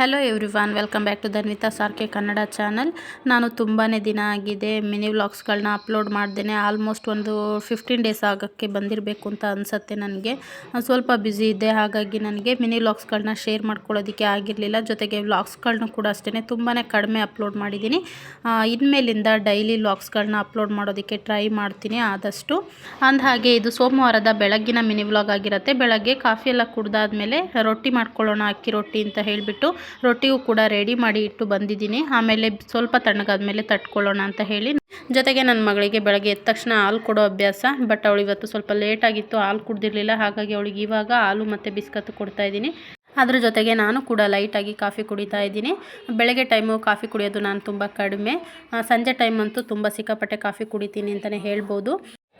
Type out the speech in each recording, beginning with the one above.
Hello everyone, welcome back to Dhanvitha's R K Kannada channel. ನಾನು ತುಂಬಾ ದಿನ ಆಗಿದೆ ಮಿನಿ ವ್ಲಾಗ್ಸ್ಗಳನ್ನ ಅಪ್ಲೋಡ್ ಮಾಡ್ದೇನೆ. ಆಲ್ಮೋಸ್ಟ್ ಒಂದು 15 ಡೇಸ್ ಆಗೋಕ್ಕೆ ಬಂದಿರಬೇಕು ಅಂತ ಅನಿಸುತ್ತೆ. ನನಗೆ ಸ್ವಲ್ಪ ಬ್ಯುಸಿ ಇದ್ದೆ, ಹಾಗಾಗಿ ನನಗೆ ಮಿನಿ ವ್ಲಾಗ್ಸ್ಗಳನ್ನ ಶೇರ್ ಮಾಡ್ಕೊಳ್ಳೋದಕ್ಕೆ ಆಗಿರಲಿಲ್ಲ. ಜೊತೆಗೆ ವ್ಲಾಗ್ಸ್ಗಳನ್ನೂ ಕೂಡ ಅಷ್ಟೇ ತುಂಬಾ ಕಡಿಮೆ ಅಪ್ಲೋಡ್ ಮಾಡಿದ್ದೀನಿ. ಇನ್ಮೇಲಿಂದ ಡೈಲಿ ವ್ಲಾಗ್ಸ್ಗಳನ್ನ ಅಪ್ಲೋಡ್ ಮಾಡೋದಕ್ಕೆ ಟ್ರೈ ಮಾಡ್ತೀನಿ ಆದಷ್ಟು. ಅಂದಹಾಗೆ ಇದು ಸೋಮವಾರದ ಬೆಳಗ್ಗಿನ ಮಿನಿ ವ್ಲಾಗ್ ಆಗಿರುತ್ತೆ. ಬೆಳಗ್ಗೆ ಕಾಫಿ ಎಲ್ಲ ಕುಡ್ದಾದ್ಮೇಲೆ ರೊಟ್ಟಿ ಮಾಡ್ಕೊಳ್ಳೋಣ, ಅಕ್ಕಿ ರೊಟ್ಟಿ ಅಂತ ಹೇಳಿಬಿಟ್ಟು ರೊಟ್ಟಿಯೂ ಕೂಡ ರೆಡಿ ಮಾಡಿ ಇಟ್ಟು ಬಂದಿದ್ದೀನಿ. ಆಮೇಲೆ ಸ್ವಲ್ಪ ತಣ್ಣಗಾದ್ಮೇಲೆ ತಟ್ಕೊಳ್ಳೋಣ ಅಂತ ಹೇಳಿ, ಜೊತೆಗೆ ನನ್ನ ಮಗಳಿಗೆ ಬೆಳಗ್ಗೆ ಎದ್ದ ತಕ್ಷಣ ಹಾಲು ಕೊಡೋ ಅಭ್ಯಾಸ. ಬಟ್ ಅವಳು ಇವತ್ತು ಸ್ವಲ್ಪ ಲೇಟ್ ಆಗಿತ್ತು, ಹಾಲು ಕುಡ್ದಿರಲಿಲ್ಲ. ಹಾಗಾಗಿ ಅವಳಿಗೆ ಇವಾಗ ಹಾಲು ಮತ್ತು ಬಿಸ್ಕತ್ತು ಕೊಡ್ತಾ ಇದ್ದೀನಿ. ಅದ್ರ ಜೊತೆಗೆ ನಾನು ಕೂಡ ಲೈಟಾಗಿ ಕಾಫಿ ಕುಡಿತಾ ಇದ್ದೀನಿ. ಬೆಳಗ್ಗೆ ಟೈಮು ಕಾಫಿ ಕುಡಿಯೋದು ನಾನು ತುಂಬ ಕಡಿಮೆ. ಸಂಜೆ ಟೈಮ್ ಅಂತೂ ತುಂಬ ಸಿಕ್ಕಾಪಟ್ಟೆ ಕಾಫಿ ಕುಡಿತೀನಿ ಅಂತಲೇ ಹೇಳ್ಬೋದು.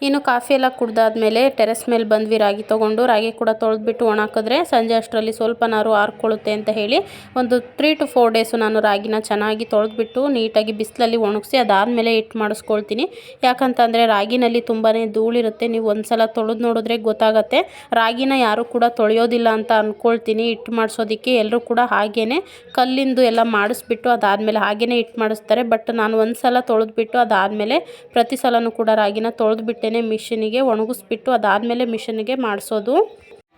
ಇನ್ನು ಕಾಫಿ ಎಲ್ಲ ಕುಡ್ದಾದ್ಮೇಲೆ ಟೆರೆಸ್ ಮೇಲೆ ಬಂದ್ವಿ. ರಾಗಿ ತೊಗೊಂಡು ರಾಗಿ ಕೂಡ ತೊಳೆದ್ಬಿಟ್ಟು ಒಣಾಕಿದ್ರೆ ಸಂಜೆ ಅಷ್ಟರಲ್ಲಿ ಸ್ವಲ್ಪ ನಾರು ಆರ್ಕೊಳ್ಳುತ್ತೆ ಅಂತ ಹೇಳಿ ಒಂದು 3 to 4 ಡೇಸು ನಾನು ರಾಗಿನ ಚೆನ್ನಾಗಿ ತೊಳೆದ್ಬಿಟ್ಟು ನೀಟಾಗಿ ಬಿಸಿಲಲ್ಲಿ ಒಣಗಿಸಿ ಅದಾದಮೇಲೆ ಹಿಟ್ಟು ಮಾಡಿಸ್ಕೊಳ್ತೀನಿ. ಯಾಕಂತಂದರೆ ರಾಗಿನಲ್ಲಿ ತುಂಬಾ ಧೂಳಿರುತ್ತೆ. ನೀವು ಒಂದು ಸಲ ತೊಳೆದು ನೋಡಿದ್ರೆ ಗೊತ್ತಾಗತ್ತೆ. ರಾಗಿನ ಯಾರೂ ಕೂಡ ತೊಳೆಯೋದಿಲ್ಲ ಅಂತ ಅಂದ್ಕೊಳ್ತೀನಿ. ಹಿಟ್ಟು ಮಾಡಿಸೋದಕ್ಕೆ ಎಲ್ಲರೂ ಕೂಡ ಹಾಗೇ ಕಲ್ಲಿಂದು ಎಲ್ಲ ಮಾಡಿಸ್ಬಿಟ್ಟು ಅದಾದಮೇಲೆ ಹಾಗೇ ಹಿಟ್ಟು ಮಾಡಿಸ್ತಾರೆ. ಬಟ್ ನಾನು ಒಂದು ಸಲ ತೊಳೆದ್ಬಿಟ್ಟು ಅದಾದಮೇಲೆ ಪ್ರತಿ ಸಲನೂ ಕೂಡ ರಾಗಿನ ತೊಳೆದ್ಬಿಟ್ಟೆ ಮಿಷಿನಿಗೆ ಒಣಗಿಸ್ಬಿಟ್ಟು ಅದಾದಮೇಲೆ ಮಿಷಿನಿಗೆ ಮಾಡಿಸೋದು.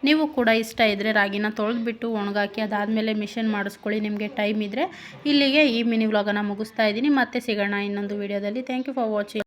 ನೀವು ಕೂಡ ಇಷ್ಟ ಇದ್ದರೆ ರಾಗಿನ ತೊಳೆದ್ಬಿಟ್ಟು ಒಣಗಾಕಿ ಅದಾದಮೇಲೆ ಮಿಷಿನ್ ಮಾಡಿಸ್ಕೊಳ್ಳಿ, ನಿಮಗೆ ಟೈಮ್ ಇದ್ದರೆ. ಇಲ್ಲಿಗೆ ಈ ಮಿನಿ ವ್ಲಾಗನ್ನು ಮುಗಿಸ್ತಾ ಇದ್ದೀನಿ. ಮತ್ತೆ ಸಿಗೋಣ ಇನ್ನೊಂದು ವಿಡಿಯೋದಲ್ಲಿ. Thank you for watching.